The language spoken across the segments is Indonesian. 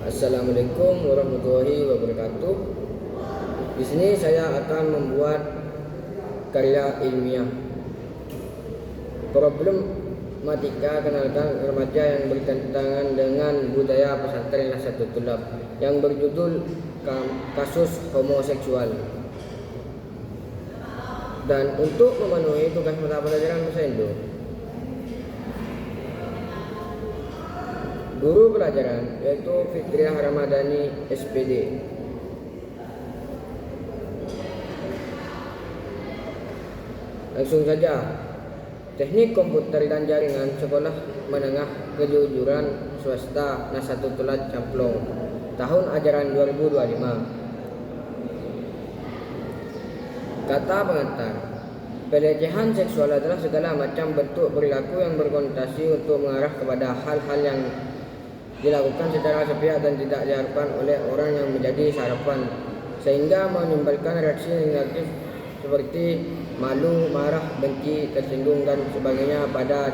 Assalamualaikum warahmatullahi wabarakatuh. Di sini saya akan membuat karya ilmiah. Problematika kenalkan remaja yang bertentangan dengan budaya pesantren Nahdlatul Tulab yang berjudul kasus homoseksual. Dan untuk memenuhi tugas mata pelajaran bahasa Indo, guru pelajaran yaitu Fitriah Ramadhani SPD. Langsung saja. Teknik komputer dan jaringan Sekolah Menengah Kejujuran Swasta Nahdlatul Tulab Camplong, tahun ajaran 2025. Kata pengantar: pelecehan seksual adalah segala macam bentuk perilaku yang berkonotasi untuk mengarah kepada hal-hal yang dilakukan secara sepihak dan tidak diharapkan oleh orang yang menjadi sarapan, sehingga menimbulkan reaksi negatif seperti malu, marah, benci, tersinggung, dan sebagainya pada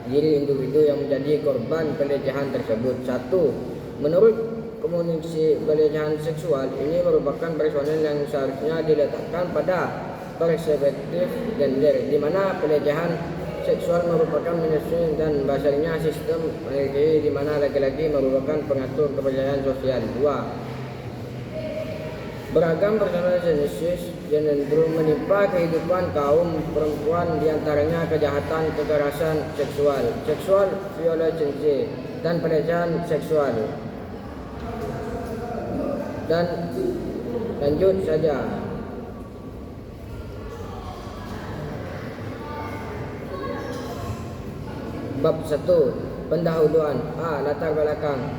diri individu yang menjadi korban pelecehan tersebut. 1. Menurut Komunikasi pelecehan seksual ini merupakan personel yang seharusnya diletakkan pada perspektif gender, di mana pelecehan seksual merupakan manusia dan bahasanya sistem hierarki di mana laki-laki merupakan pengatur kepercayaan sosial. 2. Beragam personal jenis cenderung menimpa kehidupan kaum perempuan, diantaranya kejahatan, kekerasan seksual, sexual violence, dan pelecehan seksual. Dan lanjut saja. Bab 1. Pendahuluan. Latar belakang.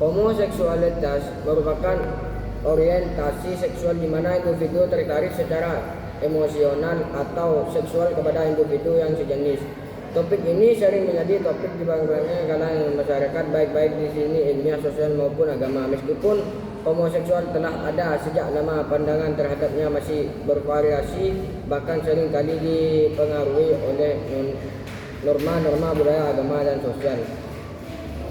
Homoseksualitas merupakan orientasi seksual di mana individu tertarik secara emosional atau seksual kepada individu yang sejenis. Topik ini sering menjadi topik di berbagai kalangan masyarakat, baik di sini ilmiah, sosial maupun agama. Meskipun homoseksual telah ada sejak lama, pandangan terhadapnya masih bervariasi, bahkan sering kali dipengaruhi oleh norma-norma budaya, agama, dan sosial.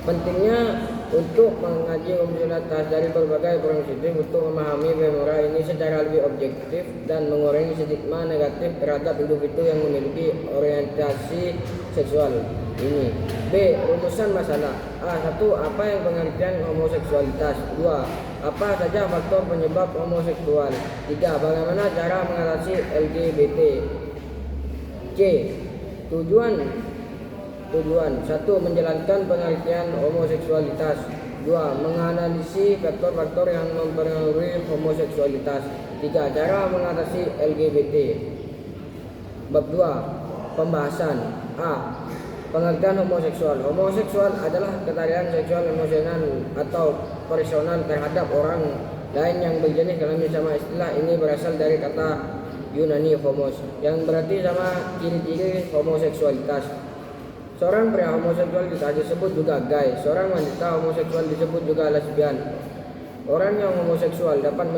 Pentingnya untuk mengaji homoseksualitas dari berbagai perspektif untuk memahami fenomena ini secara lebih objektif dan mengurangi stigma negatif terhadap individu yang memiliki orientasi seksual ini. B. Rumusan masalah. 1. Apa yang pengertian homoseksualitas? 2. Apa saja faktor penyebab homoseksual? 3. Bagaimana cara mengatasi LGBT? C. Tujuan 1. Menjalankan pengertian homoseksualitas. 2. Menganalisis faktor-faktor yang mempengaruhi homoseksualitas. 3. Cara mengatasi LGBT. Bab 2. Pembahasan. Pengertian homoseksual. Homoseksual adalah ketarikan seksual emosional atau personal terhadap orang lain yang berjenis kelamin sama. Istilah ini berasal dari kata Yunani homos yang berarti sama, ciri-ciri homoseksualitas. Seorang pria homoseksual disebut juga gay. Seorang wanita homoseksual disebut juga lesbian. Orang yang homoseksual dapat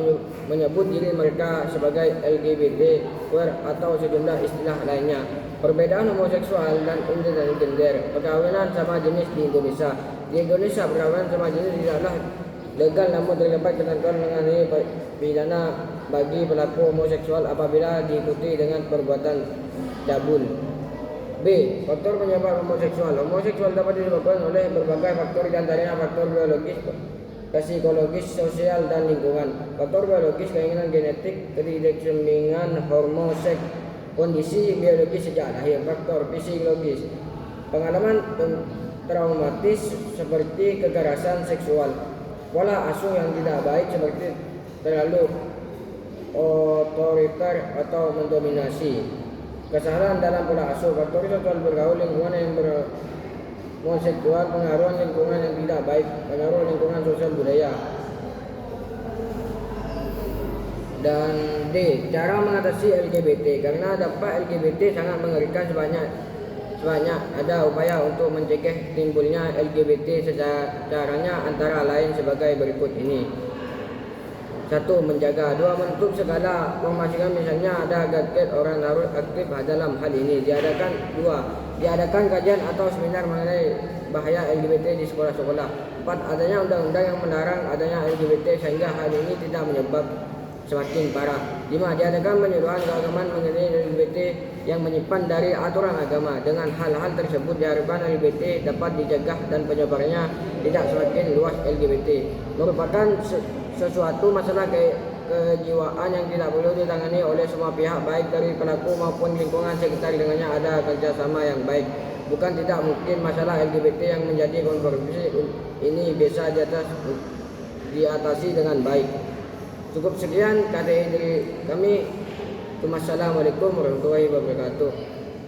menyebut diri mereka sebagai LGBT, queer, atau sejumlah istilah lainnya. Perbedaan homoseksual dan intergender. Perkawinan sama jenis di Indonesia. Di Indonesia, perkawinan sama jenis tidaklah legal, namun terdapat ketentuan mengenai pidana bagi pelaku homoseksual apabila diikuti dengan perbuatan cabul. B. Faktor penyebab homoseksual. Homoseksual dapat disebabkan oleh berbagai faktor, diantaranya faktor biologis, psikologis, sosial, dan lingkungan. Faktor biologis: keinginan genetik, ketidakseimbangan hormon seks, kondisi biologis sejak lahir. Faktor psikologis: pengalaman traumatis seperti kekerasan seksual, pola asuh yang tidak baik seperti terlalu otoriter atau mendominasi, kesalahan dalam pola asuh. Faktor sosial bergaul, lingkungan yang homoseksual, pengaruh lingkungan yang tidak baik, pengaruh lingkungan sosial budaya. Dan D. Cara mengatasi LGBT. Karena dampak LGBT sangat mengerikan, sebanyak ada upaya untuk mencegah timbulnya LGBT. Caranya antara lain sebagai berikut ini. 1. Menjaga. 2. Menutup segala pemaksaan, misalnya ada gadget, orang harus aktif dalam hal ini. Diadakan kajian atau seminar mengenai bahaya LGBT di sekolah-sekolah. Dapat adanya undang-undang yang melarang adanya LGBT sehingga hal ini tidak menyebab semakin parah. 5. Diadakan penyuluhan keagamaan mengenai LGBT yang menyimpan dari aturan agama. Dengan hal-hal tersebut diharapkan LGBT dapat dicegah dan penyebarannya tidak semakin luas. LGBT merupakan sesuatu masalah kejiwaan yang tidak perlu ditangani oleh semua pihak, baik dari pelaku maupun lingkungan sekitar. Dengannya ada kerjasama yang baik. Bukan tidak mungkin masalah LGBT yang menjadi kontroversi ini bisa diatasi dengan baik. Cukup sekian kata dari kami. Wassalamualaikum warahmatullahi wabarakatuh.